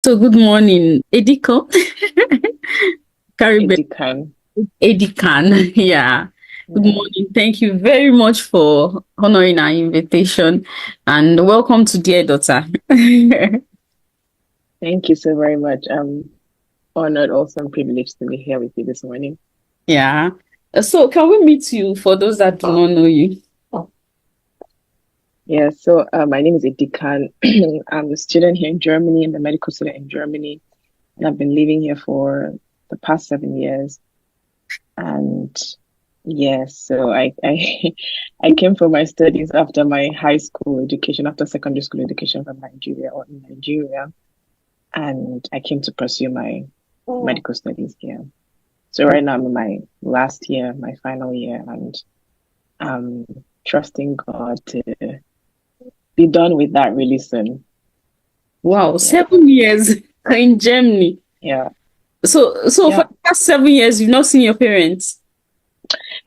So good morning, Ediko. Caribbean Medical. Edikan. Yeah. Good Yeah. morning. Thank you very much for honoring our invitation and welcome to Dear Daughter. Thank you so very much. I'm honored, also and privileged to be here with you this morning. Yeah. So can we meet you for those that do not know you? Yeah, so my name is Edikan. I'm a student here in Germany. I'm a medical student in Germany, and I've been living here for the past 7 years. And yes, so I I came for my studies after my high school education, after secondary school education from Nigeria or in Nigeria, and I came to pursue my medical studies here. So right now I'm in my last year, my final year, and I'm trusting God to be done with that really soon. Wow, Yeah, 7 years in Germany. yeah, So for yeah. the past 7 years, you've not seen your parents.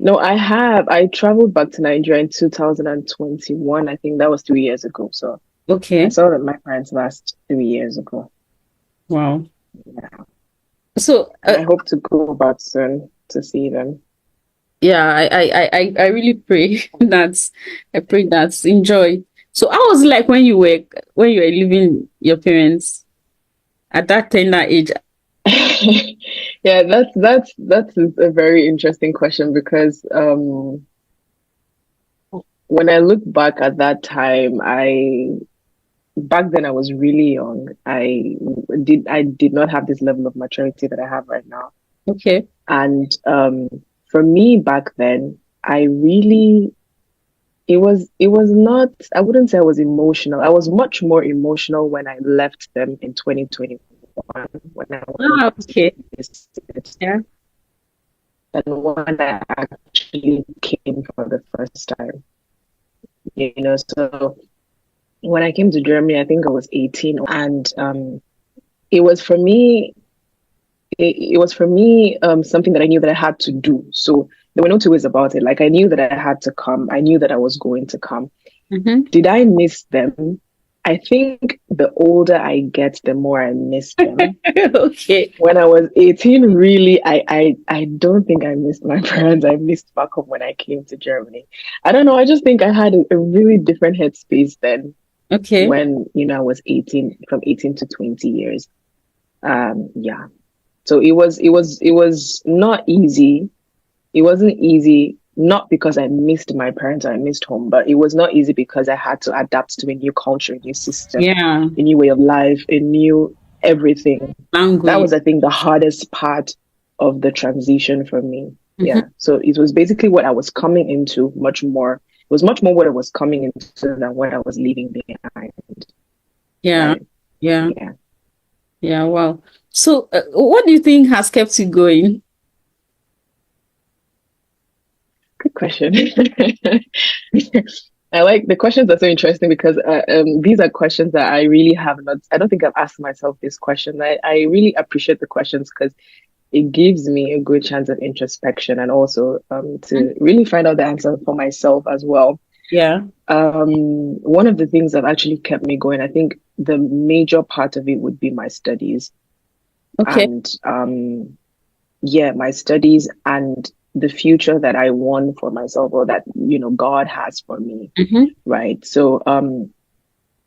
No, I have. I traveled back to Nigeria in 2021. I think that was 3 years ago. So I Okay. saw that my parents last 3 years ago. Wow. Yeah, So and I hope to go back soon to see them. yeah, I really pray that I pray that enjoy. So how was it like when you were leaving your parents at that tender age? Yeah, that's a very interesting question because when I look back at that time, I back then I was really young. I did not have this level of maturity that I have right now. Okay. And for me back then, I really it was not, I wouldn't say I was emotional. I was much more emotional when I left them in 2021 when I went Ah, to okay. visit Yeah. than when I actually came for the first time. So when I came to Germany, I think I was 18, and it was for me something that I knew that I had to do. So there were no two ways about it. Like I knew that I had to come. I knew that I was going to come. Mm-hmm. Did I miss them? I think the older I get, the more I miss them. Okay. When I was 18, really, I don't think I missed my parents. I missed back home when I came to Germany. I don't know. I just think I had a really different headspace then Okay. when, I was 18, from 18 to 20 years. Yeah. So it was not easy. It wasn't easy, not because I missed my parents or I missed home, but it was not easy because I had to adapt to a new culture, a new system, Yeah. a new way of life, a new everything. That Language. was, I think, the hardest part of the transition for me. Mm-hmm. Yeah. So it was basically what I was coming into much more. It was much more what I was coming into than what I was leaving behind. Yeah. Right. Yeah. Yeah. Yeah. Wow. So what do you think has kept you going? Good question. I like the questions are so interesting because these are questions that I really have not. I don't think I've asked myself this question. I really appreciate the questions because it gives me a good chance of introspection and also Mhm. to really find out the answer for myself as well. Yeah. One of the things that actually kept me going, I think the major part of it would be my studies. Okay. And yeah, my studies and the future that I want for myself or that, God has for me, Mm-hmm. right? So,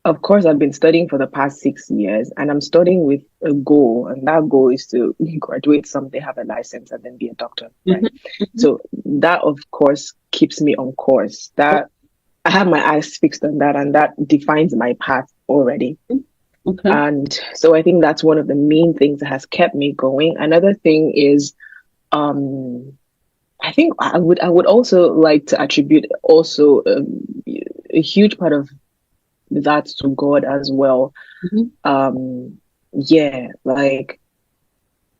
of course, I've been studying for the past 6 years and I'm studying with a goal, and that goal is to graduate someday, have a license, and then be a doctor, Mm-hmm. right? Mm-hmm. So that, of course, keeps me on course. That I have my eyes fixed on that, and that defines my path already. Okay. And so I think that's one of the main things that has kept me going. Another thing is, um, I think I would also like to attribute also a huge part of that to God as well. Mm-hmm. Yeah, like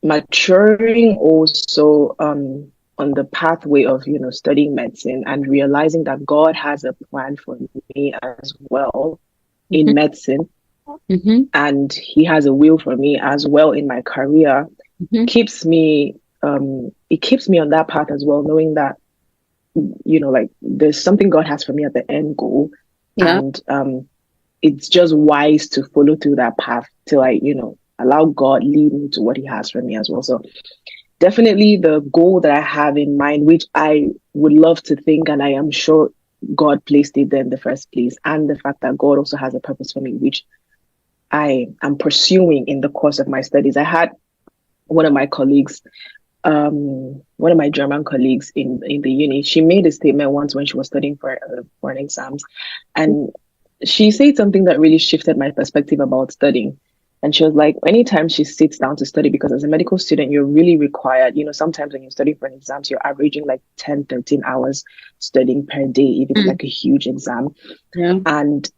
maturing also on the pathway of studying medicine and realizing that God has a plan for me as well in medicine, Mm-hmm. and He has a will for me as well in my career. Mm-hmm. Keeps me on that path as well, knowing that like there's something God has for me at the end goal, Yeah. and it's just wise to follow through that path till I allow God lead me to what He has for me as well. So definitely the goal that I have in mind, which I would love to think, and I am sure God placed it there in the first place, and the fact that God also has a purpose for me, which I am pursuing in the course of my studies. I had one of my colleagues, one of my German colleagues in the uni. She made a statement once when she was studying for an exams, and she said something that really shifted my perspective about studying. And she was like, anytime she sits down to study, because as a medical student, you're really required, sometimes when you're studying for an exam, you're averaging like 10, 13 hours studying per day, if it's Mm. like a huge exam. Yeah. And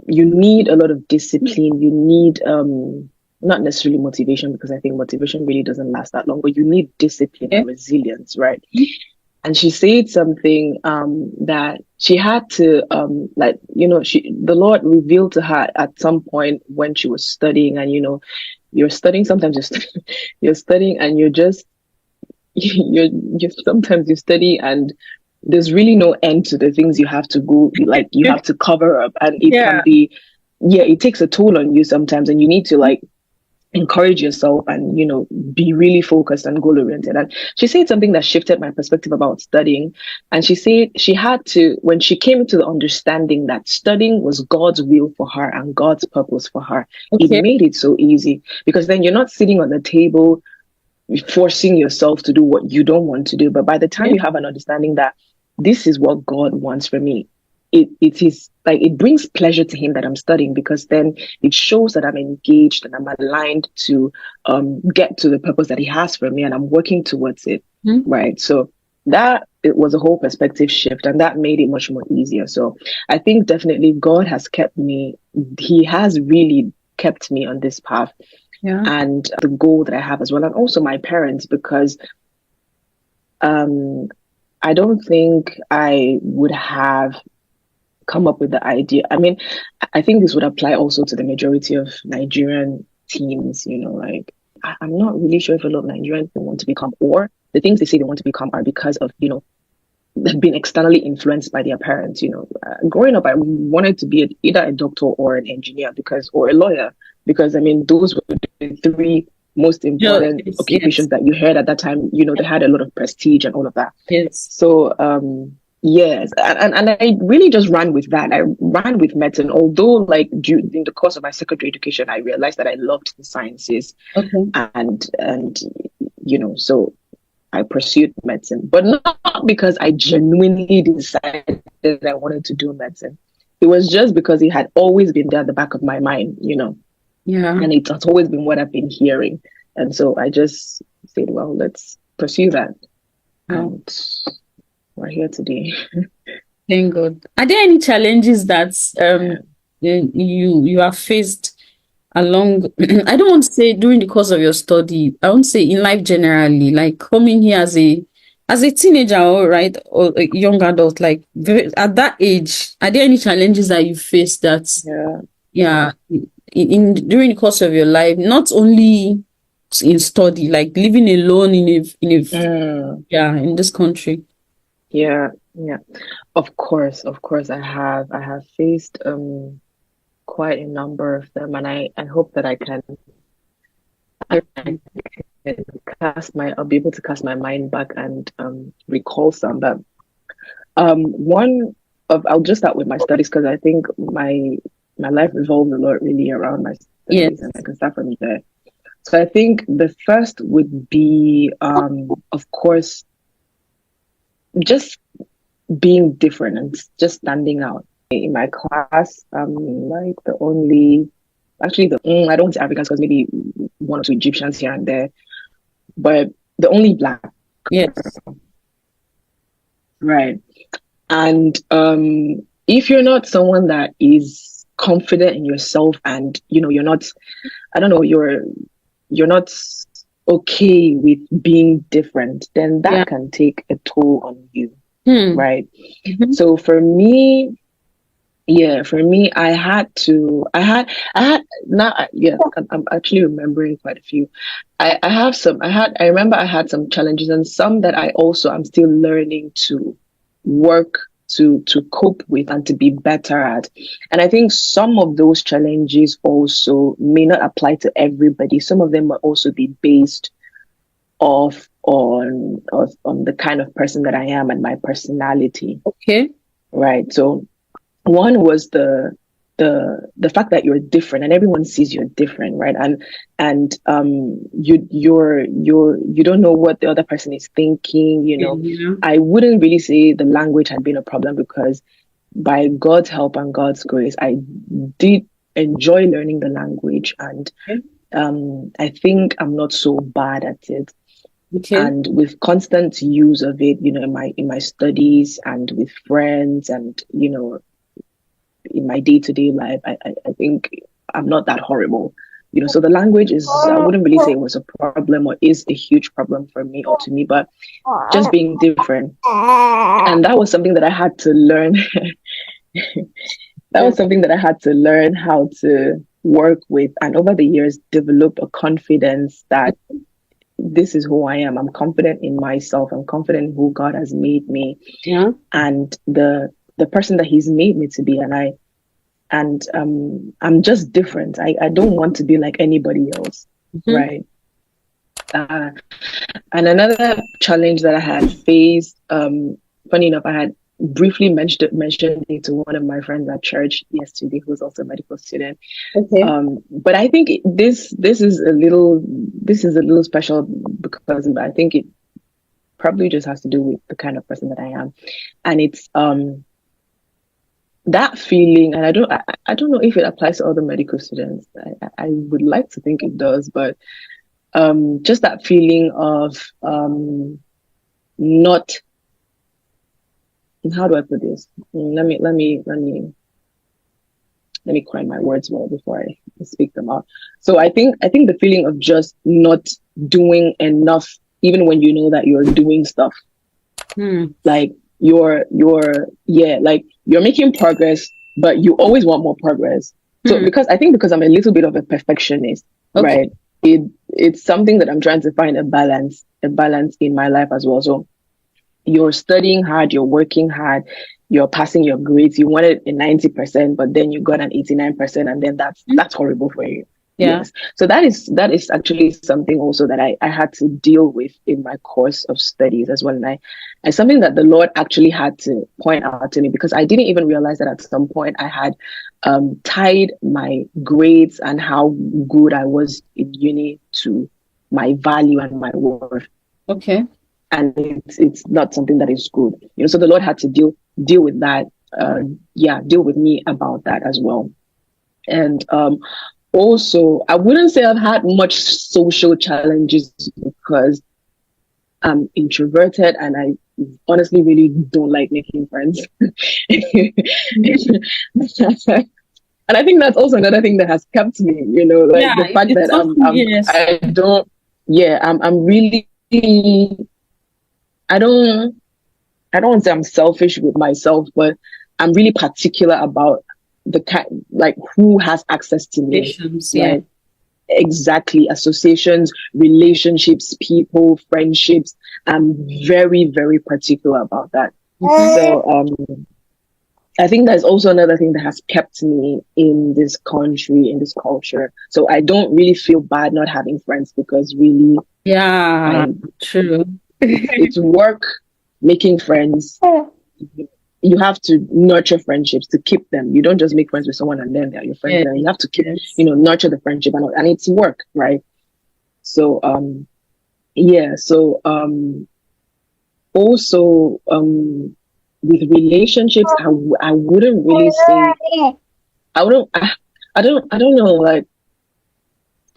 you need a lot of discipline. You need not necessarily motivation, because I think motivation really doesn't last that long, but you need discipline Okay. and resilience, right? And she said something that she had to the Lord revealed to her at some point when she was studying, and you're studying, sometimes you're studying and you're just you sometimes you study and there's really no end to the things you have to go, like you have to cover up, and it can Yeah. be, yeah, it takes a toll on you sometimes, and you need to like encourage yourself and be really focused and goal oriented. And she said something that shifted my perspective about studying. And she said she had to, when she came to the understanding that studying was God's will for her and God's purpose for her, it Okay. made it so easy, because then you're not sitting on the table forcing yourself to do what you don't want to do. But by the time Okay. you have an understanding that this is what God wants for me, it is like it brings pleasure to Him that I'm studying, because then it shows that I'm engaged and I'm aligned to get to the purpose that He has for me, and I'm working towards it. Mm. Right. So that it was a whole perspective shift, and that made it much more easier. So I think definitely God has kept me, He has really kept me on this path, Yeah. and the goal that I have as well, and also my parents, because I don't think I would have come up with the idea. I mean, I think this would apply also to the majority of Nigerian teens, like I'm not really sure if a lot of Nigerians want to become, or the things they say they want to become are because of, they've been externally influenced by their parents. Growing up, I wanted to be either a doctor or an engineer, or a lawyer, because I mean, those were the three most important Yes. Yes. occupations that you heard at that time. They had a lot of prestige and all of that. Yes. So, yes, and I really just ran with that. I ran with medicine, although like in the course of my secondary education, I realized that I loved the sciences, Okay. and so I pursued medicine, but not because I genuinely decided that I wanted to do medicine. It was just because it had always been there at the back of my mind, Yeah. and it has always been what I've been hearing. And so I just said, well, let's pursue that. Wow. And we're here today. Thank God. Are there any challenges that Yeah. you have faced along I don't want to say during the course of your study, I won't say in life generally, like coming here as a teenager, or right, or a young adult, like at that age, are there any challenges that you face that, Yeah. yeah, in during the course of your life, not only in study, like living alone Mm, yeah, in this country? yeah. Yeah. Of course, I have faced quite a number of them, and I hope that I can I'll be able to cast my mind back and recall some. But one I'll just start with my studies, because I think my life revolves a lot really around my studies, Yes. and I can start from there. So I think the first would be, of course, just being different and just standing out. In my class, like the only, actually, I don't want to say Africans, because maybe one or two Egyptians here and there, but the only black, Yes. right? And if you're not someone that is confident in yourself, and you're not, I don't know, you're not okay with being different, then Yeah. that can take a toll on you, Hmm. right? Mhm. So for me, yeah, for me, I had now, yeah, I'm actually remembering quite a few. I remember I had some challenges, and some that I'm still learning to work. to cope with and to be better at. And I think some of those challenges also may not apply to everybody. Some of them will also be based on the kind of person that I am and my personality, Okay. right? So one was the fact that you're different and everyone sees you're different, right? And you don't know what the other person is thinking, you know. Yeah. I wouldn't really say the language had been a problem because by God's help and God's grace, I did enjoy learning the language, and Okay. I think I'm not so bad at it. Okay. And with constant use of it, you know, in my studies and with friends, and you know, in my day-to-day life, I think I'm not that horrible. You know, so the language is, I wouldn't really say it was a problem or is a huge problem for me or to me, but just being different. And that was something that I had to learn. That Yeah. was something that I had to learn how to work with, and over the years develop a confidence that this is who I am. I'm confident in myself. I'm confident in who God has made me Yeah. and the person that He's made me to be. And I'm just different. I don't want to be like anybody else, Mm-hmm. right? Uh, and another challenge that I had faced, funny enough, I had briefly mentioned it to one of my friends at church yesterday, who's also a medical student. Okay. But I think this is a little special because I think it probably just has to do with the kind of person that I am, and it's that feeling, and I don't know if it applies to other medical students. I would like to think it does, but just that feeling of not, how do I put this? Let me coin my words well before I speak them out. So I think the feeling of just not doing enough, even when you know that you're doing stuff, Hmm. like like you're making progress, but you always want more progress. So Hmm. because I'm a little bit of a perfectionist, Okay. right? It's something that I'm trying to find a balance in my life as well. So you're studying hard, you're working hard, you're passing your grades. You wanted a 90%, but then you got an 89%, and then Hmm. that's horrible for you. Yeah. Yes. So that is actually something also that I had to deal with in my course of studies as well. And something that the Lord actually had to point out to me, because I didn't even realize that at some point I had tied my grades and how good I was in uni to my value and my worth, Okay. and it's not something that is good, you know. So the Lord had to deal with that, deal with me about that as well. And also, I wouldn't say I've had much social challenges because I'm introverted and I honestly really don't like making friends. And I think that's also another thing that has kept me, you know, like Yeah. the fact It's that something. Yes. I don't, yeah, I'm really, I don't, I don't want to say I'm selfish with myself, but I'm really particular about the kind, like who has access to me, Patience. Yeah. right? Exactly. Associations, relationships, people, friendships. I'm very, very particular about that. Mm-hmm. So, I think that's also another thing that has kept me in this country, in this culture. So I don't really feel bad not having friends because really, Yeah. I True. it's work making friends. You have to nurture friendships to keep them. You don't just make friends with someone and then they're your friends. Yes. Then you have to keep, Yes. you know, nurture the friendship, and it's work, right? So yeah. So also with relationships, I wouldn't really say I wouldn't I don't know, like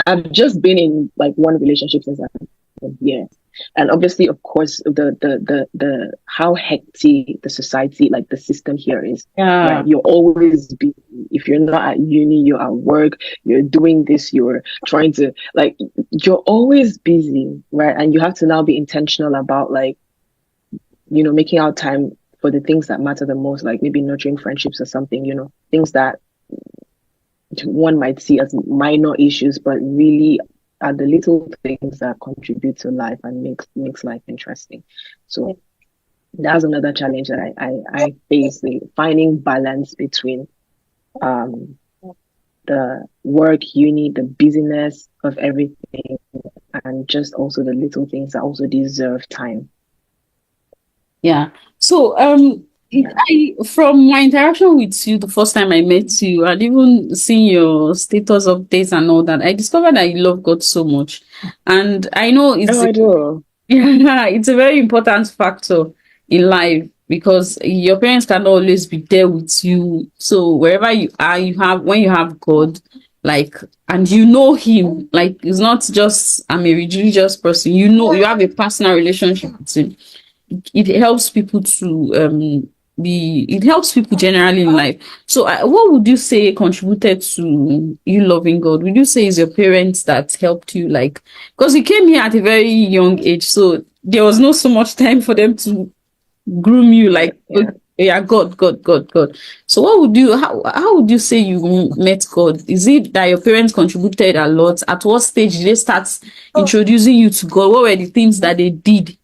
I've just been in like one relationship since I'm here. And obviously, of course, the how hectic the society, like the system here is, right? Yeah. You're always be if you're not at uni, you're at work, you're doing this, you're trying to like you're always busy, right? And you have to now be intentional about like, you know, making out time for the things that matter the most, like maybe nurturing friendships or something, you know, things that one might see as minor issues, but really are the little things that contribute to life and makes life interesting. So That's another challenge that I face, finding balance between um the work, uni, the busyness of everything, and just also the little things that also deserve time. Yeah. So, Yeah. from my interaction with you the first time I met you, and even seeing your status updates and all that, I discovered that you love God so much. And I know Oh, I do. yeah, it's a very important factor in life because your parents can always be there with you. So wherever you are, when you have God, like, and you know Him, like, it's not just I'm a religious person. You know, you have a personal relationship with Him. It helps people to it helps people generally in life. So what would you say contributed to you loving God? Would you say is your parents that helped you, like, because you came here at a very young age, so there was not so much time for them to groom you, Yeah, like, yeah. okay, yeah, God. So how would you say you met God? Is it that your parents contributed a lot? At what stage did they start introducing you to God? What were the things that they did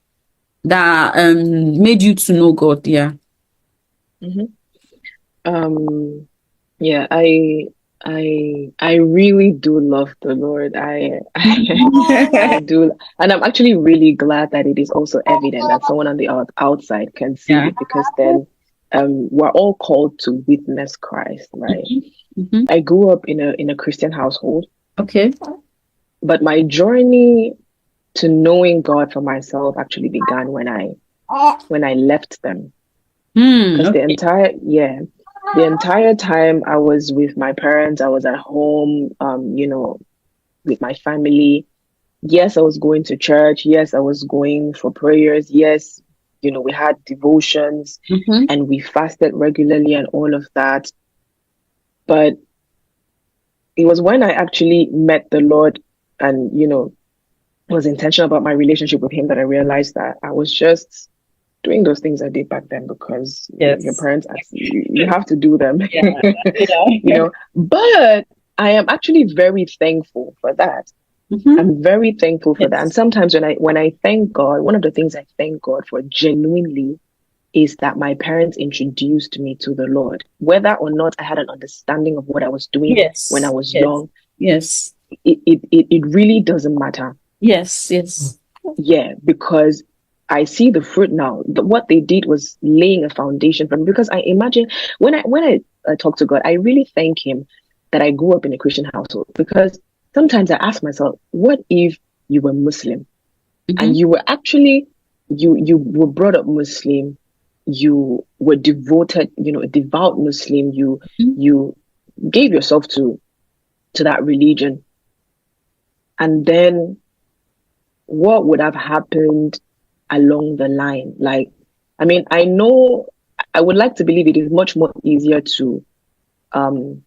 that made you to know God? Yeah. hmm Um, yeah, I really do love the Lord. I do, and I'm actually really glad that it is also evident that someone on the outside can see Yeah. it, because then we're all called to witness Christ, right? Mhm. Mhm. I grew up in a Christian household, Okay. but my journey to knowing God for myself actually began when I left them. Because Okay. the entire time I was with my parents, I was at home, with my family. Yes, I was going to church. Yes, I was going for prayers. Yes, we had devotions Mhm. and we fasted regularly and all of that. But it was when I actually met the Lord and, was intentional about my relationship with Him, that I realized that I was just doing those things I did back then because your Yes. parents ask you have to do them. Yeah. Yeah. But I am actually very thankful for that. Mhm. I'm very thankful for that. And Yes. sometimes when I thank God, one of the things I thank God for genuinely is that my parents introduced me to the Lord. Whether or not I had an understanding of what I was doing when I Yes. was Yes. young, Yes. it really doesn't matter. Yes. Yes. Yeah, because I see the fruit now. What they did was laying a foundation for me. Because I imagine when I talk to God, I really thank Him that I grew up in a Christian household. Because sometimes I ask myself, what if you were Muslim and Mhm. you were actually you were brought up Muslim, you were devoted, a devout Muslim, Mhm. you gave yourself to that religion, and then what would have happened along the line? Like, I mean, I know I would like to believe it is much more easier to um,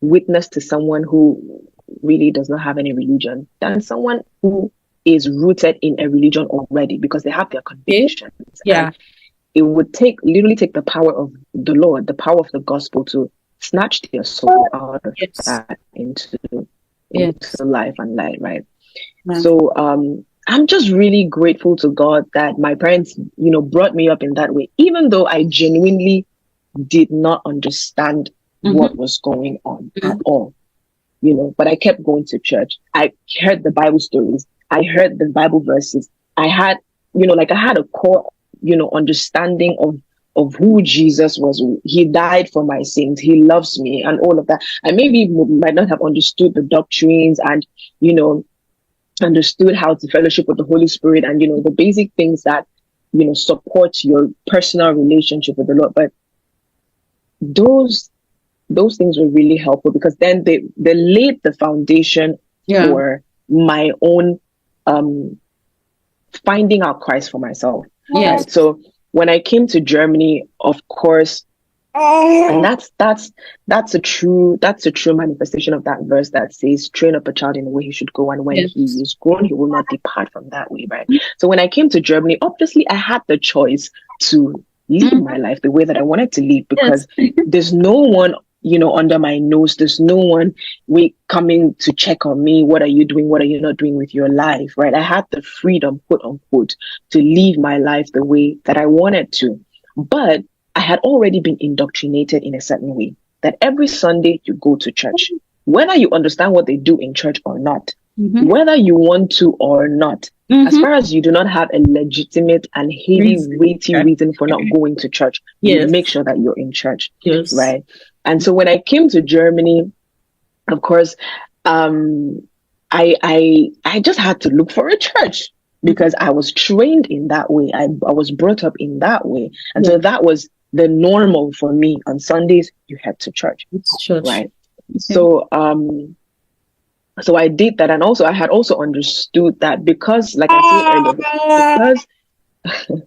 witness to someone who really does not have any religion than someone who is rooted in a religion already, because they have their Okay. convictions. And Yeah. it would literally take the power of the Lord, the power of the gospel, to snatch their soul out of Yes. that into Yes. life and light, right? Yeah. So I'm just really grateful to God that my parents, brought me up in that way, even though I genuinely did not understand what Mhm. was going on at Mhm. all, but I kept going to church. I heard the Bible stories. I heard the Bible verses. I had, like I had a core, understanding of who Jesus was. He died for my sins. He loves me and all of that. I maybe might not have understood the doctrines and, you know, understood how to fellowship with the Holy Spirit and the basic things that support your personal relationship with the Lord. But those those things were really helpful, because then they laid the foundation Yeah. for my own um finding out Christ for myself, right? Yes. So when I came to Germany, of course, and that's a true manifestation of that verse that says, train up a child in the way he should go, and when he Yes. is grown he will not depart from that way, right? So when I came to Germany, obviously I had the choice to live my Mhm. life the way that I wanted to live, Yes. because there's no one under my nose. There's no one coming to check on me. What are you doing? What are you not doing with your life? Right? I had the freedom, quote unquote, to live my life the way that I wanted to. But I had already been indoctrinated in a certain way that every Sunday you go to church, whether you understand what they do in church or not, whether you want to or not. As far as you do not have a legitimate and heavy, weighty reason for not going to church, you make sure that you're in church, right? And so when I came to Germany, of course, I just had to look for a church because I was trained in that way. I was brought up in that way, and so that was the normal for me. On Sundays, you head to church, right? So so I did that, and also I had also understood that because, like I said earlier,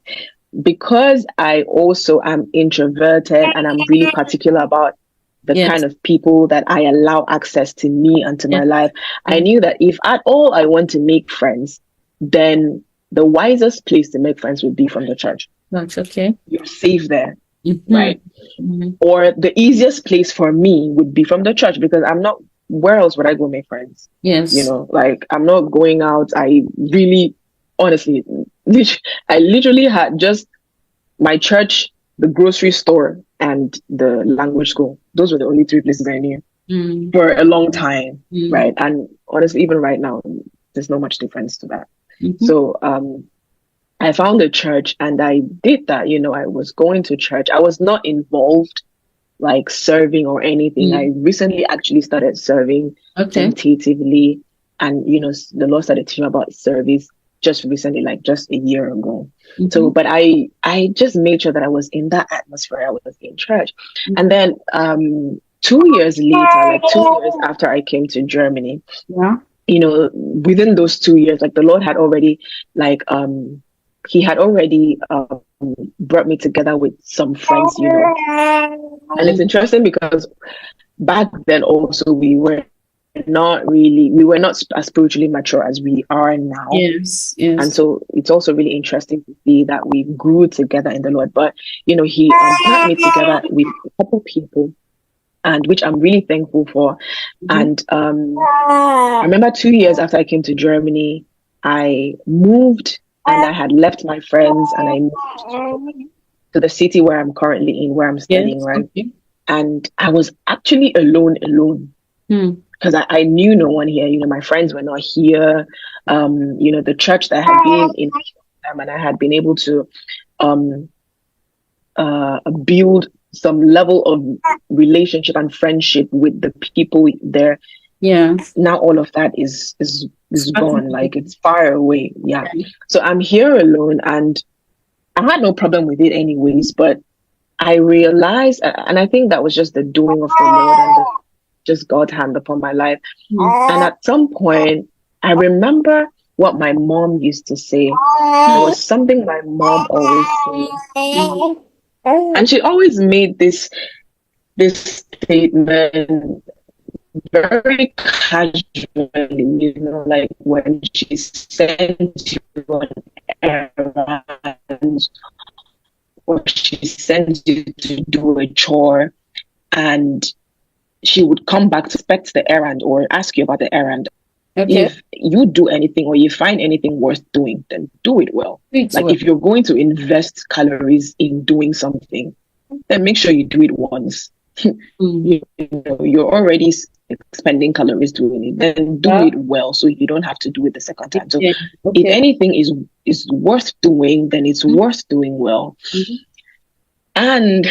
because I also am introverted and I'm really particular about the kind of people that I allow access to me and to my life, I knew that if at all I want to make friends, then the wisest place to make friends would be from the church. That's okay. You're safe there, right? Or the easiest place for me would be from the church, because I'm not, where else would I go make friends? Like I'm not going out. I really, honestly, I literally had just my church, the grocery store, and the language school. Those were the only 3 places I knew for a long time, right? And honestly, even right now, there's not much difference to that. So I found a church and I did that. I was going to church. I was not involved like serving or anything. I recently actually started serving tentatively, and the Lord started teaching about service just recently, like just a year ago. So, but I just made sure that I was in that atmosphere. I was in church, and then 2 years later, like 2 years after I came to Germany, within those 2 years, like the Lord had already He had already brought me together with some friends, and it's interesting because back then also we were not as spiritually mature as we are now. Yes. And so it's also really interesting to see that we grew together in the Lord. But He brought me together with a couple people, and which I'm really thankful for. And I remember 2 years after I came to Germany, I moved, and I had left my friends, and I moved to the city where I'm currently in, where I'm studying, right? And I was actually alone, because I knew no one here. My friends were not here. The church that I had been in, and I had been able to build some level of relationship and friendship with the people there. Now all of that is gone. Like it's far away. So I'm here alone, and I had no problem with it anyways, but I realized, and I think that was just the doing of the Lord and just God's hand upon my life. And at some point, I remember what my mom used to say. There was something my mom always said, and she always made this statement very casually, like when she sends you on errands, or she sends you to do a chore, and she would come back to inspect the errand or ask you about the errand. If you do anything or you find anything worth doing, then do it well. If you're going to invest calories in doing something, then make sure you do it once. You're already expending calories doing it, then do it well, so you don't have to do it the second time. So if anything is worth doing, then it's worth doing well. And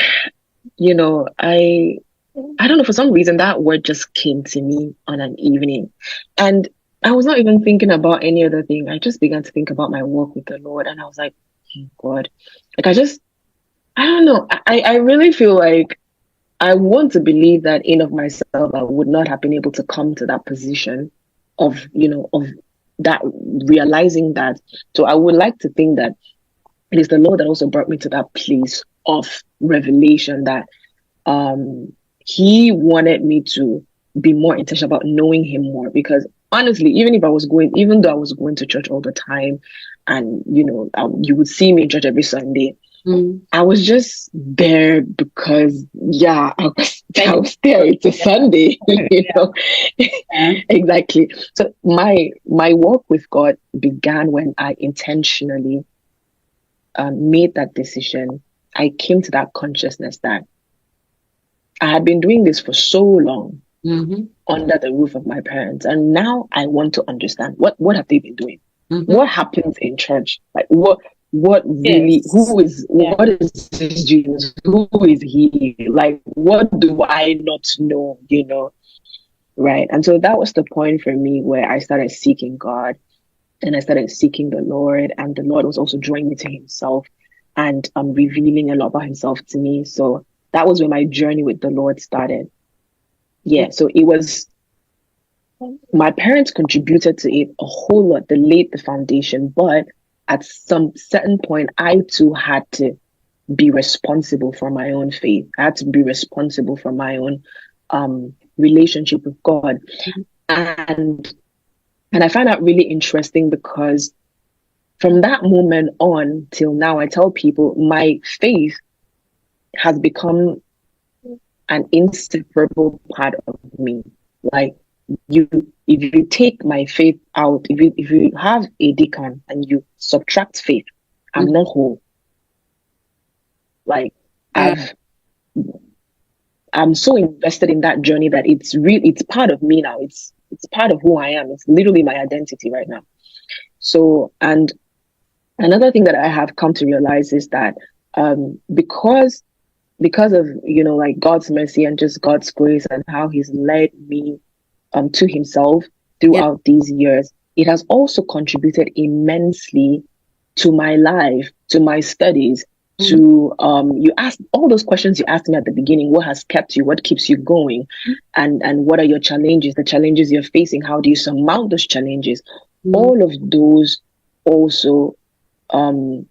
I don't know, for some reason that word just came to me on an evening, and I was not even thinking about any other thing. I just began to think about my walk with the Lord, and I was like, oh God, like I don't know. I really feel like I want to believe that in of myself, I would not have been able to come to that position of that, realizing that. So I would like to think that it is the Lord that also brought me to that place of revelation, that He wanted me to be more intentional about knowing Him more. Because honestly, even though I was going to church all the time, and you would see me in church every Sunday, Mm. I was just there because, yeah, I Like, was there. It's a Sunday, you know. yeah. Exactly. So my walk with God began when I intentionally made that decision. I came to that consciousness that I had been doing this for so long Mm-hmm. under the roof of my parents, and now I want to understand what have they been doing? Mm-hmm. What happens in church? Like what really Yes. Yeah. what is this Jesus? Who is he? Like what do I not know? You know, right? And so that was the point for me where I started seeking God and I started seeking the Lord, and the Lord was also drawing me to Himself and revealing a lot about Himself to me. So that was when my journey with the Lord started. Yeah, so it was my parents contributed to it a whole lot. They laid the foundation, but at some certain point, I too had to be responsible for my own faith. I had to be responsible for my own relationship with God, and I find that really interesting because from that moment on till now, I tell people my faith has become an inseparable part of me. Like you, if you take my faith out, if you have a deacon and you subtract faith, I'm Mm. not whole. Like Yeah. I've I'm so invested in that journey that it's part of me now. It's part of who I am. It's literally my identity right now. So, and another thing that I have come to realize is that because of like God's mercy and just God's grace and how He's led me to Himself Yeah. throughout these years, it has also contributed immensely to my life, to my studies, Mm-hmm. to you asked all those questions you asked me at the beginning. What has kept you? What keeps you going? And what are your challenges? The challenges you're facing. How do you surmount those challenges? Mm-hmm. All of those also um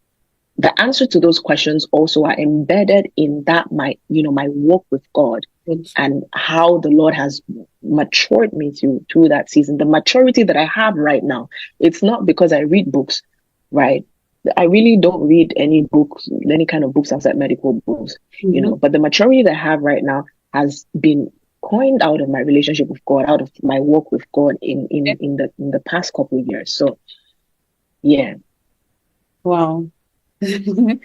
the answer to those questions also are embedded in that my walk with God Good. and how the Lord has matured me through that season. The maturity that I have right now, it's not because I read books, right? I really don't read any books, any kind of books outside medical books, Mm-hmm. but the maturity that I have right now has been coined out of my relationship with God, out of my walk with God in the past couple of years. So yeah. Wow. I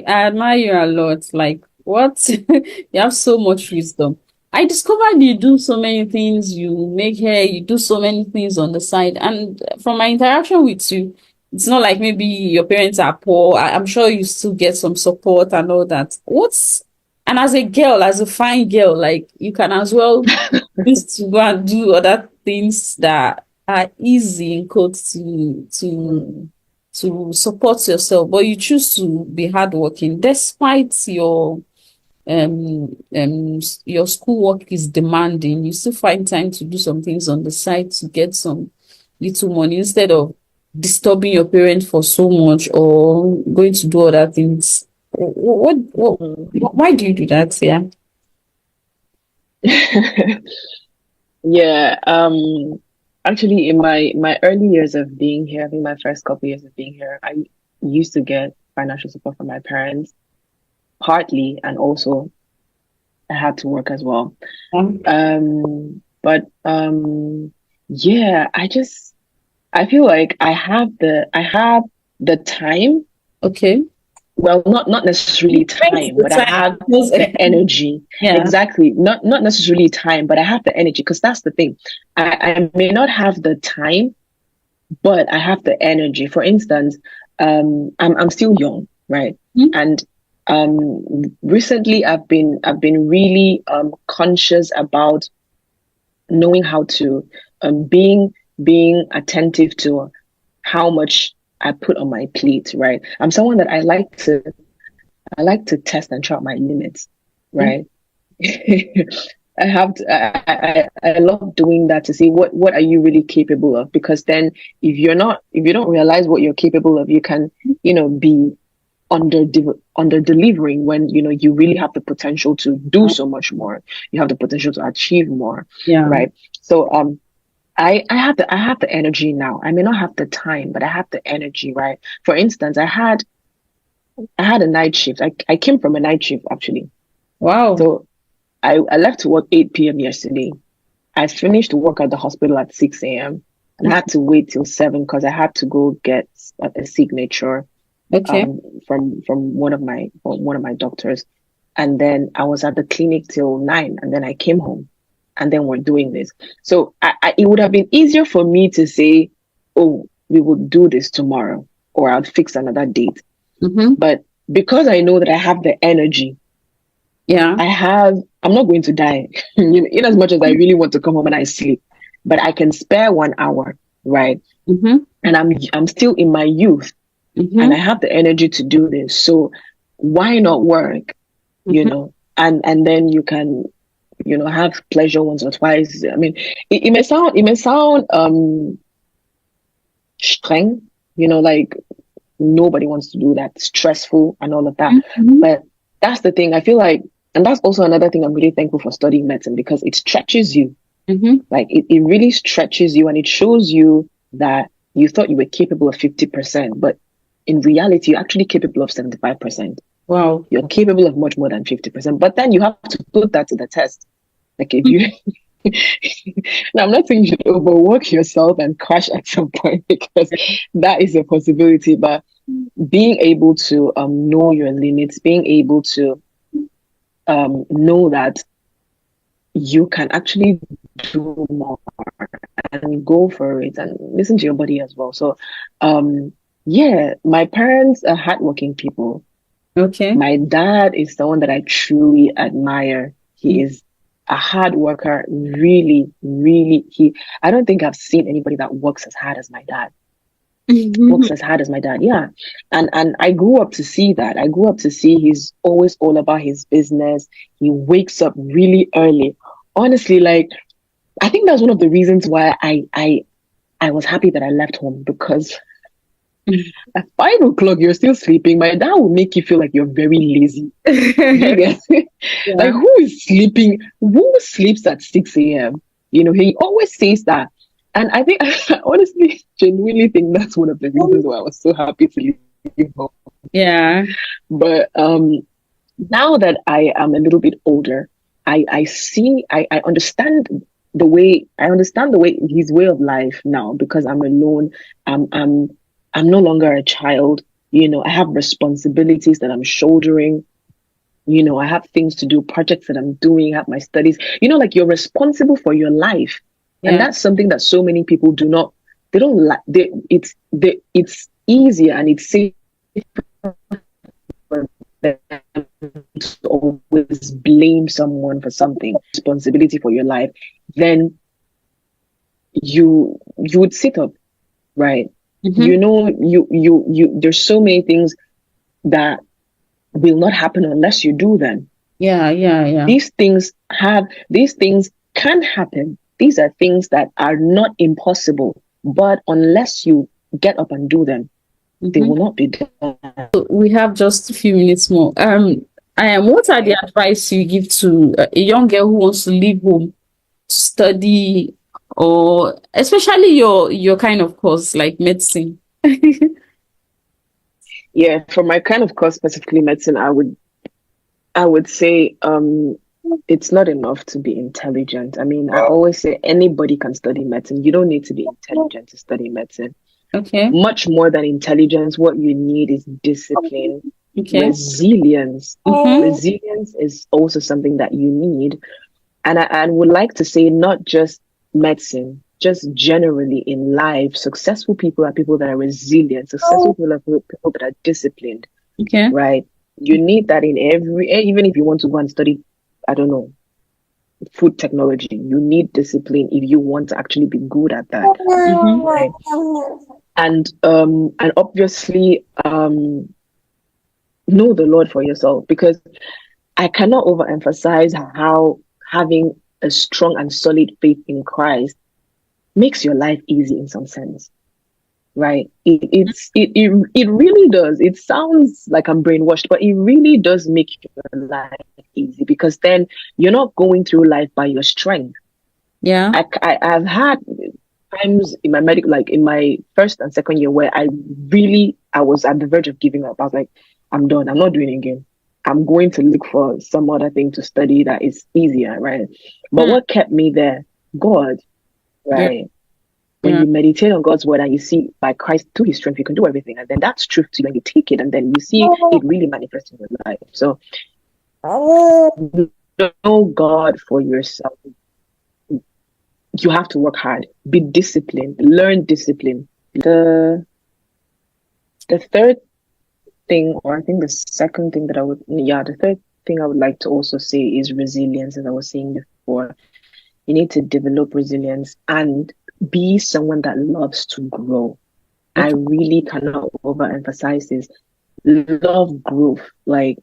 admire you a lot. Like what? You have so much wisdom. I discovered you do so many things. You make hair, you do so many things on the side. And from my interaction with you, it's not like maybe your parents are poor. I'm sure you still get some support and all that. And as a girl, as a fine girl, like you can as well used to go and do other things that are easy in quotes Mm. to support yourself, but you choose to be hardworking despite your schoolwork is demanding. You still find time to do some things on the side to get some little money instead of disturbing your parents for so much or going to do other things. Mm. Why do you do that? Yeah. Yeah, actually in my early years of being here, I think my first couple years of being here, I used to get financial support from my parents, partly, and also I had to work as well. Um, But yeah, I feel like I have the time. okay. Well, not necessarily When's time, the but I time? have Because, the energy. yeah. Exactly. Not necessarily time, but I have the energy because that's the thing. I may not have the time, but I have the energy. For instance, I'm still young, right? Hmm? And recently I've been really conscious about knowing how to being attentive to how much I put on my plate, right? I'm someone that I like to test and try out my limits, right? I have to, I love doing that to see what are you really capable of, because then if you don't realize what you're capable of, you can be under delivering when you really have the potential to do so much more. You have the potential to achieve more, Yeah. right? So I have the energy now. I may not have the time, but I have the energy, right? For instance, I had I had a night shift. I came from a night shift actually. Wow. So I left to work 8 p.m. yesterday. I finished work at the hospital at 6 a.m. and I had to wait till 7 because I had to go get a signature Okay. from one of my doctors. And then I was at the clinic till 9 and then I came home and then we're doing this. So it would have been easier for me to say, oh, we will do this tomorrow or I'll fix another date. Mm-hmm. But because I know that I have the energy, Yeah. I'm not going to die, in as much as I really want to come home and I sleep, but I can spare 1 hour, right? Mm-hmm. And I'm still in my youth and I Mm-hmm. have the energy to do this. So why not work, Mm-hmm. and then you can, have pleasure once or twice. I mean, it may sound strength, like nobody wants to do that, stressful and all of that. Mm-hmm. But that's the thing. I feel like, and that's also another thing I'm really thankful for studying medicine because it stretches you. Mm-hmm. Like it really stretches you and it shows you that you thought you were capable of 50%, but in reality, you're actually capable of 75%. Wow. You're capable of much more than 50%. But then you have to put that to the test. Like if you now I'm not saying you should overwork yourself and crash at some point because that is a possibility, but being able to know your limits, being able to know that you can actually do more and go for it and listen to your body as well. So, yeah, my parents are hardworking people. Okay. My dad is someone that I truly admire. He is a hard worker, really, really. I don't think I've seen anybody that works as hard as my dad. Mm-hmm. Works as hard as my dad, yeah. And I grew up to see that. I grew up to see he's always all about his business. He wakes up really early. Honestly, like I think that's one of the reasons why I was happy that I left home because at 5 o'clock you're still sleeping. My dad will make you feel like you're very lazy. You get like Yeah. who is sleeping? Who sleeps at 6 a.m.? He always says that. And I think I honestly genuinely think that's one of the reasons why I was so happy to leave home. Yeah. But now that I am a little bit older, I see I understand the way his way of life now because I'm alone. I'm no longer a child. I have responsibilities that I'm shouldering. I have things to do, projects that I'm doing, I have my studies. Like you're responsible for your life. And Yeah. that's something that so many people do not, they don't like, it's easier and it's safe for them to always blame someone for something, responsibility for your life, then you would sit up, right? Mm-hmm. There's so many things that will not happen unless you do them. Yeah. Yeah. Yeah. These things can happen. These are things that are not impossible, but unless you get up and do them, they Mm-hmm. will not be done. So we have just a few minutes more. What are the Right. advice you give to a young girl who wants to leave home to study, or especially your kind of course like medicine? Yeah, for my kind of course, specifically medicine, I would say it's not enough to be intelligent. I mean, I always say anybody can study medicine. You don't need to be intelligent to study medicine. Okay. Much more than intelligence, what you need is discipline, Okay. resilience. Mm-hmm. Resilience is also something that you need. And I would like to say not just medicine, just generally in life, successful people are people that are resilient. Successful people are people that are disciplined, Okay. right? You need that in even if you want to go and study, I don't know, food technology, you need discipline if you want to actually be good at that, Mm-hmm. right? And obviously, know the Lord for yourself because I cannot overemphasize how having a strong and solid faith in Christ makes your life easy in some sense, right? It really does. It sounds like I'm brainwashed, but it really does make your life easy because then you're not going through life by your strength. Yeah. I've had times in my like in my first and second year where I was at the verge of giving up. I was like, I'm done. I'm not doing it again. I'm going to look for some other thing to study that is easier, right? But Hmm. what kept me there? God, Yeah. right? When Yeah. you meditate on God's word and you see by Christ through his strength, you can do everything. And then that's truth to you and you take it and then you see it really manifest in your life. So know God for yourself. You have to work hard, be disciplined, learn discipline. The third thing, or I think the second thing that the third thing I would like to also say is resilience, as I was saying before. You need to develop resilience and be someone that loves to grow. I Okay. really cannot overemphasize this. Love growth. Like,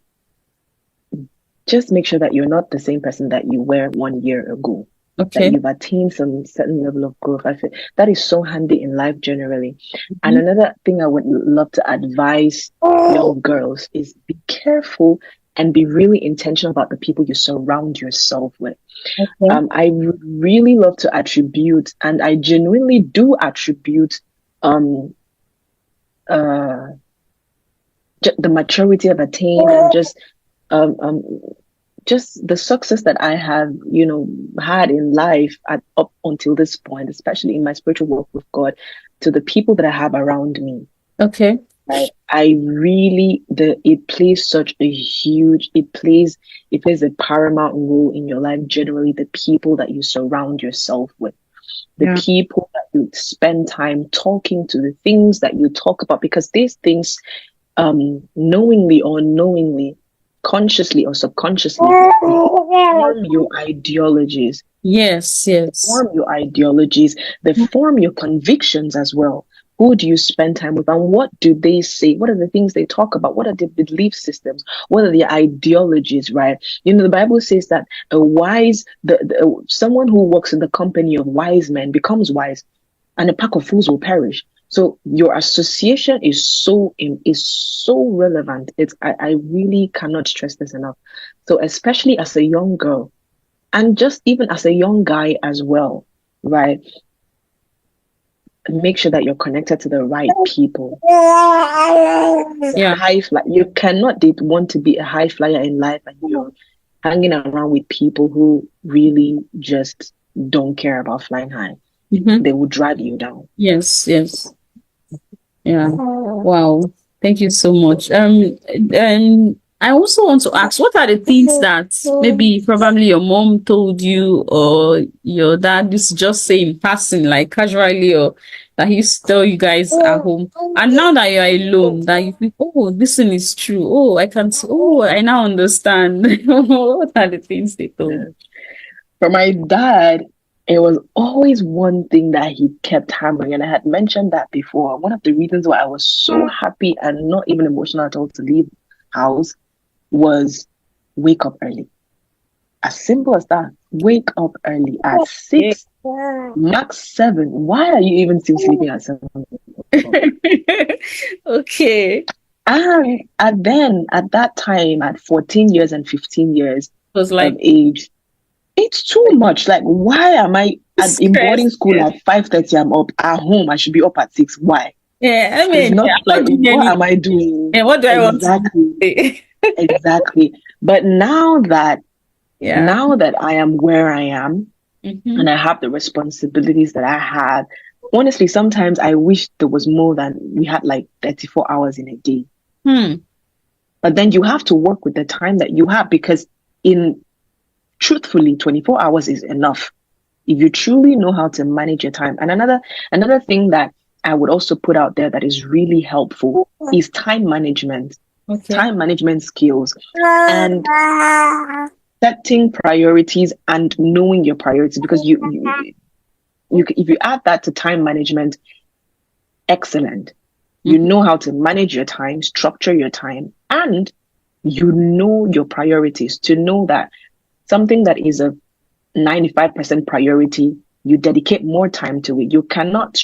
just make sure that you're not the same person that you were 1 year ago, that Okay. you've attained some certain level of growth. I feel that is so handy in life generally. And Mhm. another thing I would love to advise young girls is be careful and be really intentional about the people you surround yourself with. Okay. I would really love to attribute, and I genuinely do attribute, um, uh, the maturity I've attained and um, um, just the success that I have, had in life up until this point, especially in my spiritual walk with God, to the people that I have around me. Okay. Right. I really it plays such a huge it plays a paramount role in your life, generally the people that you surround yourself with, the Yeah. people that you spend time talking to, the things that you talk about, because these things, knowingly or unknowingly, consciously or subconsciously, form your ideologies. Yes. They Yes. form your ideologies. They form your convictions as well. Who do you spend time with, and what do they say? What are the things they talk about? What are their belief systems? What are their ideologies? Right? The Bible says that someone who walks in the company of wise men becomes wise, and a pack of fools will perish. So your association is so relevant. I really cannot stress this enough. So especially as a young girl, and just even as a young guy as well, right? Make sure that you're connected to the right people. The Yeah. high fly. You cannot want to be a high flyer in life and you're hanging around with people who really just don't care about flying high. Hmm. They will drag you down. Yes. Yes. Yeah. Wow. Thank you so much. And I also want to ask, what are the things that maybe probably your mom told you or your dad used to just say in passing, like casually, or that he used to tell you guys at home? And now that you're alone, that you think, oh, this thing is true. Oh, I now understand. What are the things they told Yeah. For my dad, it was always one thing that he kept hammering, and I had mentioned that before. One of the reasons why I was so happy and not even emotional at all to leave house was wake up early. As simple as that. Wake up early at you? 6, max 7. Why are you even still sleeping at 7 o'clock? Okay. It And then at that time, at 14 years and 15 years was of like age, it's too much. Like, why am I in stress. boarding school Yes. at 5:30? I'm up. At home, I should be up at 6. Why? Yeah, I It's mean, not I'm like, not doing what anything. am I doing? And what do I want to do Exactly. today? Exactly. But Yeah. now that I am where I am, Mm-hmm. and I have the responsibilities that I have. Honestly, sometimes I wish there was more than we had, like 34 hours in a day. Hmm. But then you have to work with the time that you have, because in truthfully, 24 hours is enough if you truly know how to manage your time. And another thing that I would also put out there that is really helpful is Okay. time management skills, and setting priorities and knowing your priorities, because if you add that to time management, excellent. You Mhm. know how to manage your time, structure your time, and you know your priorities, to know that something that is a 95% priority, you dedicate more time to it. You cannot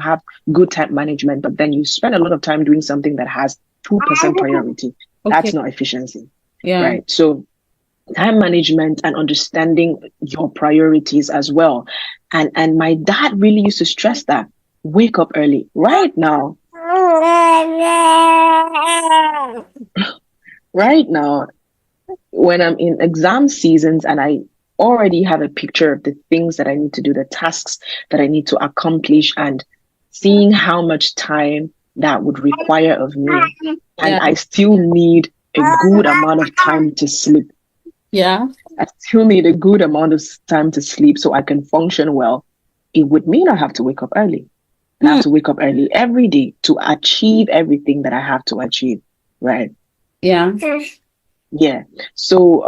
have good time management, but then you spend a lot of time doing something that has 2% priority. That's Okay. not efficiency, Yeah. right? So time management and understanding your priorities as well. And my dad really used to stress that. Wake up early. Right now, right now, when I'm in exam seasons and I already have a picture of the things that I need to do, the tasks that I need to accomplish, and seeing how much time that would require of me, and Yeah. I still need a good amount of time to sleep. Yeah. I still need a good amount of time to sleep so I can function well. It would mean I have to wake up early. And I have Hmm. to wake up early every day to achieve everything that I have to achieve. Right. Yeah. Yeah. So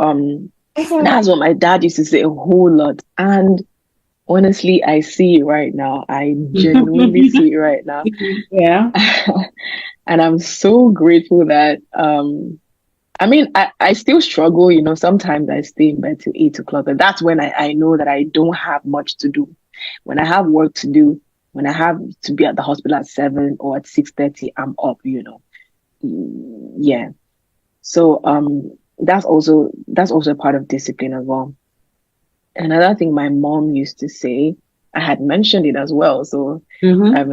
that's what my dad used to say a whole lot. And honestly, I see it right now. I genuinely see it right now. Yeah. And I'm so grateful that I mean, I still struggle, sometimes I stay in bed till 8 o'clock, but that's when I know that I don't have much to do. When I have work to do, when I have to be at the hospital at 7 or at 6:30, I'm up. Yeah. So that's also a part of discipline as well. Another thing my mom used to say, I had mentioned it as well. So Mm-hmm.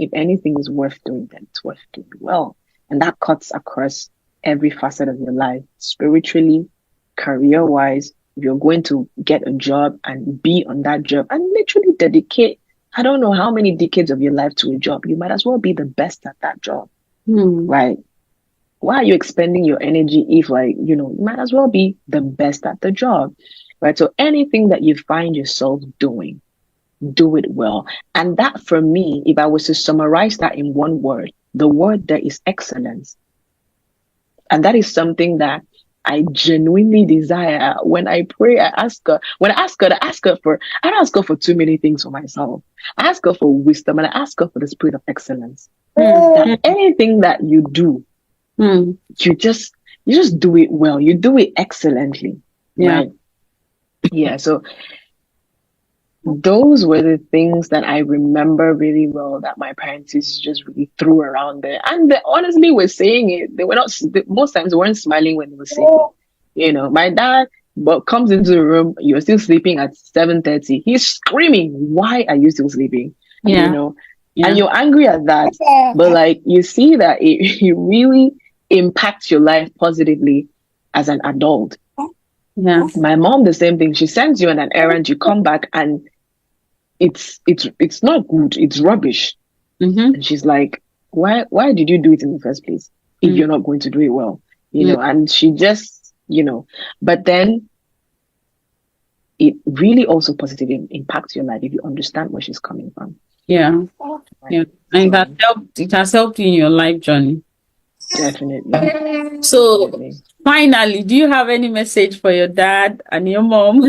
if anything is worth doing, then it's worth doing well. And that cuts across every facet of your life, spiritually, career wise. If you're going to get a job and be on that job and literally dedicate, I don't know how many decades of your life to a job, you might as well be the best at that job, Hmm. right? Why are you expending your energy if, like, you might as well be the best at the job, right? So anything that you find yourself doing, do it well. And that, for me, if I was to summarize that in one word, the word there is excellence. And that is something that I genuinely desire. When I pray, I ask her. When I ask her for, I don't ask her for too many things for myself. I ask her for wisdom and I ask her for the spirit of excellence. That Hmm. anything that you do, Hmm. you just you just do it well. You do it excellently, Yeah. right? Yeah. So those were the things that I remember really well that my parents used to just really threw around there. And they honestly were saying it. They were not, most times they weren't smiling when they were saying it. My dad but comes into the room, you're still sleeping at 7:30. He's screaming, "Why are you still sleeping?" You Yeah. know, and Yeah. you're angry at that. But like you see that it really impacts your life positively as an adult. Yeah. My mom, the same thing. She sends you on an errand, you come back and it's not good, it's rubbish. Mm-hmm. And she's like, why did you do it in the first place if Mm-hmm. you're not going to do it well? And she just, but then it really also positively impacts your life if you understand where she's coming from. Yeah. Right. Yeah. And So it has helped you in your life journey. definitely, So definitely. finally, do you have any message for your dad and your mom?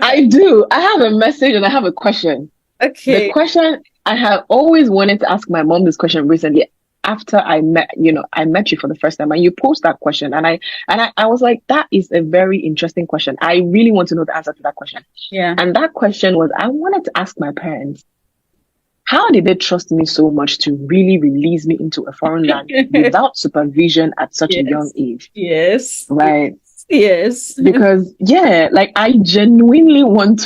I do. I have a message and I have a question. The Okay. question, I have always wanted to ask my mom this question recently after I met you for the first time and you posed that question and I was like, that is a very interesting question. I really want to know the answer to that question. Yeah. And that question was, I wanted to ask my parents, how did they trust me so much to really release me into a foreign land without supervision at such a young Yes. age? Yes. Right? Yes. Because yeah, like I Yeah. genuinely want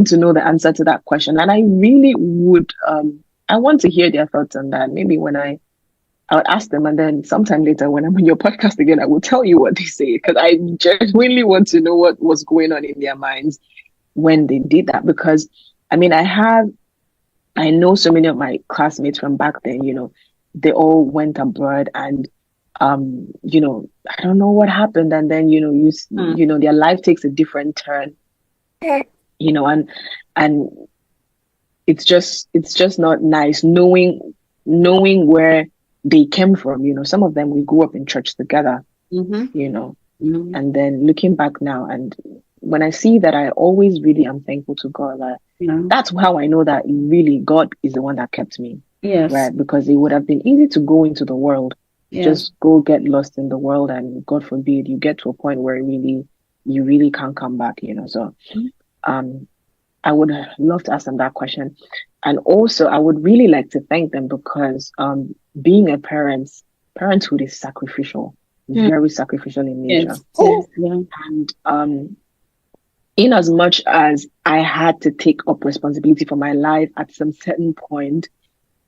to know the answer to that question. And I really would I want to hear their thoughts on that. Maybe when I would ask them and then sometime later when I'm on your podcast again, I will tell you what they say because I genuinely want to know what was going on in their minds when they did that. Because I mean I know so many of my classmates from back then, they all went abroad and I don't know what happened. And then, Mm. their life takes a different turn, and it's just not nice knowing where they came from. Some of them we grew up in church together, Mm-hmm. you know, Mm-hmm. and then looking back now and when I see that, I always really am thankful to God that Yeah. that's how I know that really God is the one that kept me, Yes. right? Because it would have been easy to go into the world, Yes. just go get lost in the world, and God forbid you get to a point where you really can't come back. So um I would love to ask them that question. And also I would really like to thank them because being a parenthood is sacrificial, Mm. very sacrificial in nature. Yes. Yes. Yeah. And in as much as I had to take up responsibility for my life at some certain point,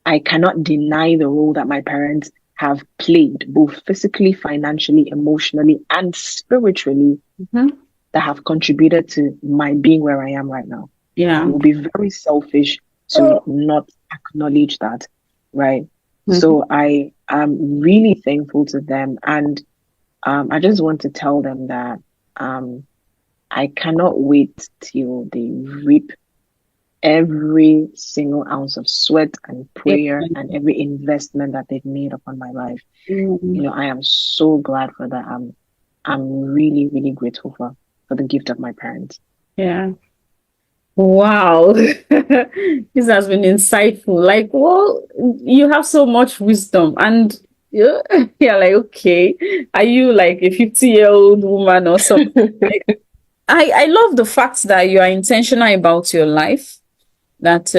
I cannot deny the role that my parents have played both physically, financially, emotionally, and spiritually Mhm. that have contributed to my being where I am right now. It Yeah. would be very selfish to not acknowledge that, right? Mhm. So I am really thankful to them, and I just want to tell them that um, I cannot wait till they reap every single ounce of sweat and prayer and every investment that they've made upon my life. Mhm. I am so glad for that. I'm really, really grateful for the gift of my parents. Yeah. Wow. This has been insightful. Like, well, you have so much wisdom and you're like, okay, are you like a 50-year-old woman or something? Like, I love the fact that you are intentional about your life. That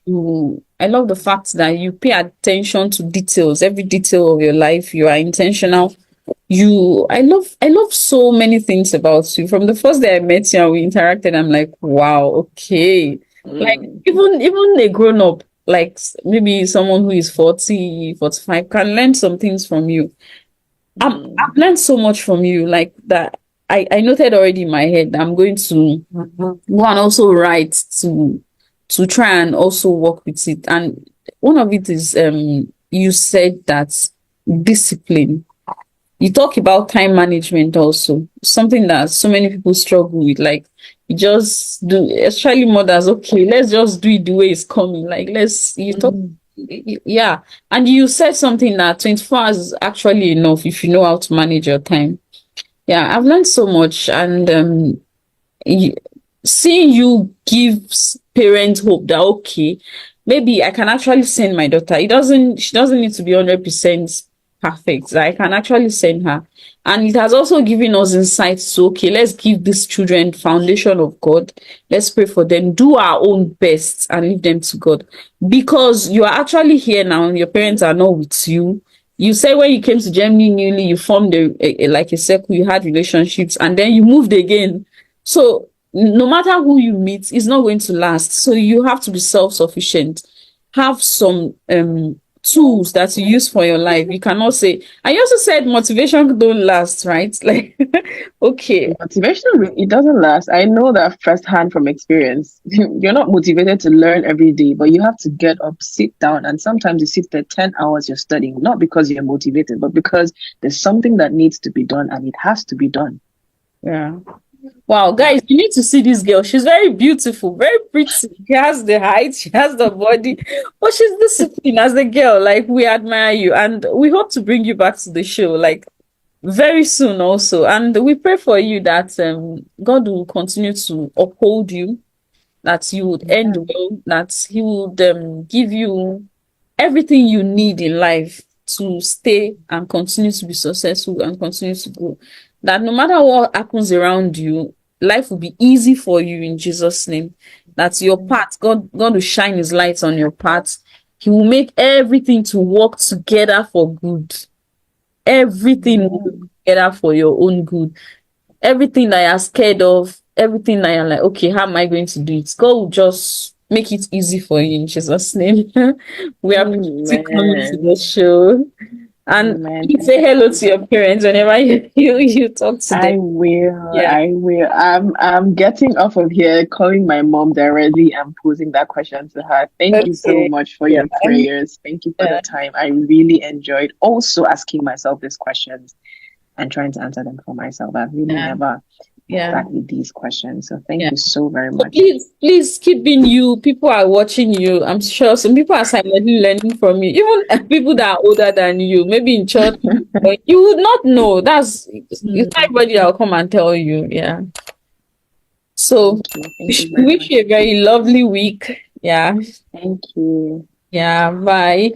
Hmm. I love the fact that you pay attention to details, every detail of your life. You are intentional. I love so many things about you. From the first day I met you and we interacted, I'm like, wow, okay. Like Mm. even a grown up, like maybe someone who is 40, 45, can learn some things from you. I've Mm. learned so much from you, like that. I noted already in my head. I'm going to go and also write to try and also work with it. And one of it is you said that discipline. You talk about time management also, something that so many people struggle with. Like you just do, especially mothers. Okay, let's just do it the way it's coming. Like let's you talk, Mm. yeah. And you said something that 24 hours is actually enough if you know how to manage your time. Yeah, I've learned so much, and y- seeing you gives parents hope that okay, maybe I can actually send my daughter. She doesn't need to be 100% perfect. That I can actually send her. And it has also given us insights. So okay, let's give these children foundation of God. Let's pray for them, do our own best and leave them to God. Because you are actually here now, and your parents are not with you. You said when you came to Germany newly, you formed like a circle, you had relationships, and then you moved again. So no matter who you meet, it's not going to last. So you have to be self-sufficient. Have some tools that you use for your life. You cannot say, I also said motivation don't last, right? Like, okay. Motivation, it doesn't last. I know that firsthand from experience. You're not motivated to learn every day, but you have to get up, sit down, and sometimes you sit there 10 hours you're studying, not because you're motivated, but because there's something that needs to be done and it has to be done. Yeah. Wow, Yeah. guys, you need to see this girl. She's very beautiful, very pretty. She has the height, she has the body, but she's disciplined as a girl. Like, we admire you, and we hope to bring you back to the show, like, very soon also. And we pray for you that God will continue to uphold you, that you would end Amen. well, that He would give you everything you need in life to stay and continue to be successful and continue to grow. That no matter what happens around you, life will be easy for you in Jesus' name. That's your path. God will shine His lights on your path. He will make everything to work together for good. Everything will work Amen. together for your own good. Everything that you're scared of, everything that you're like, okay, how am I going to do it? God will just make it easy for you in Jesus' name. We appreciate you coming to the Amen. show. And Amen. you Thank say hello you to so your much. parents whenever you talk to them. I will. Yeah. I will. I'm getting off of here, calling my mom directly and posing that question to her. Thank you so Okay. much for Yeah. your prayers. Thank you for the Yeah. time. I really enjoyed also asking myself these questions and trying to answer them for myself. I've really Yeah. never Yeah. sat with these questions. So thank Yeah. you so very So much. please keep being you. People are watching you. I'm sure some people are silently learning from you. Even people that are older than you, maybe in church, but you would not know. It's not Hmm. everybody that will come and tell you. Yeah. So Thank you. Thank you we very wish you much. a very lovely week. Yeah. Thank you. Yeah. Bye.